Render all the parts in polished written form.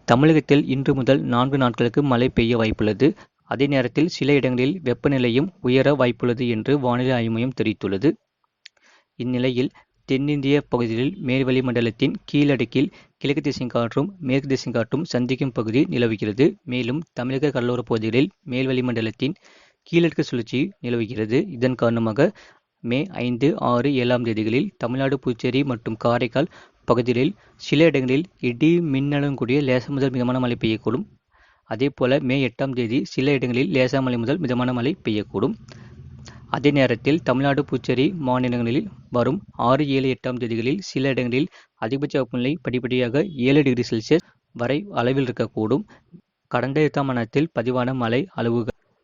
தமிழகத்தில் இன்று முதல் 4 நாட்களுக்கு மழை பெய்ய வாய்ப்புள்ளது. அதே நேரத்தில் சில இடங்களில் வெப்பநிலையும் உயர வாய்ப்புள்ளது என்று வானிலை ஆய்வு மையம் தெரிவித்துள்ளது. இந்நிலையில் தென்னிந்திய பகுதிகளில் மேல்வளிமண்டலத்தின் கீழடுக்கில் கிழக்கு திசை காற்றும் மேற்கு திசை காற்றும் சந்திக்கும் பகுதி நிலவுகிறது. மேலும் தமிழக கடலோரப் பகுதிகளில் மேல்வளிமண்டலத்தின் கீழடுக்கு சுழற்சி நிலவுகிறது. இதன் காரணமாக மே 5, 6, 7ஆம் தேதிகளில் தமிழ்நாடு, புதுச்சேரி மற்றும் காரைக்கால் பகுதிகளில் சில இடங்களில் இடி மின்னலுடன் கூடிய லேசானது முதல் மிதமான மழை பெய்யக்கூடும். அதேபோல மே 8ஆம் தேதி சில இடங்களில் லேசான மழை முதல் மிதமான மழை பெய்யக்கூடும். அதே நேரத்தில் தமிழ்நாடு, புதுச்சேரி மாநிலங்களில் வரும் 6, 7, 8ஆம் தேதிகளில் சில இடங்களில் அதிகபட்ச வெப்பநிலை படிப்படியாக 7 டிகிரி செல்சியஸ் வரை அளவில் இருக்கக்கூடும். கடந்த 8ஆம் மாதத்தில் பதிவான மழை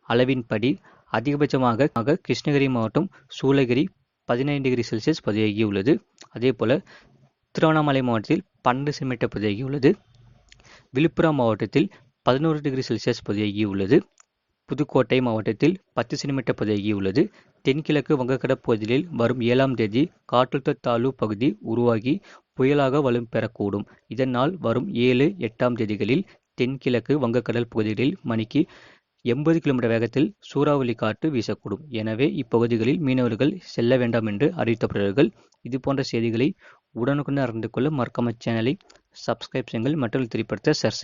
அளவின்படி அதிகபட்சமாக கிருஷ்ணகிரி மாவட்டம் சூளகிரி 15 டிகிரி செல்சியஸ் பதிவாகியுள்ளது. அதேபோல திருவண்ணாமலை மாவட்டத்தில் 12 சென்டிமீட்டர் பதிவாகியுள்ளது. விழுப்புரம் மாவட்டத்தில் 11 டிகிரி செல்சியஸ் பதிவாகியுள்ளது. புதுக்கோட்டை மாவட்டத்தில் 10 சென்டிமீட்டர் பதிவாகியுள்ளது. தென்கிழக்கு வங்கக்கடல் பகுதியில் வரும் 7ஆம் தேதி காற்றழுத்த தாழ்வு பகுதி உருவாகி புயலாக வலு பெறக்கூடும். இதனால் வரும் 7, 8ஆம் தேதிகளில் தென்கிழக்கு வங்கக்கடல் பகுதிகளில் மணிக்கு 80 கிலோமீட்டர் வேகத்தில் சூறாவளி காற்று வீசக்கூடும். எனவே இப்பகுதிகளில் மீனவர்கள் செல்ல வேண்டாம் என்று அறிவிக்கப்படுகிறார்கள். இதுபோன்ற செய்திகளை உடனுக்குடன் அறிந்து கொள்ள மறக்காம சேனலை சப்ஸ்கிரைப் செய்யுங்கள். மற்றவர்கள் தெரியப்படுத்த ஷேர்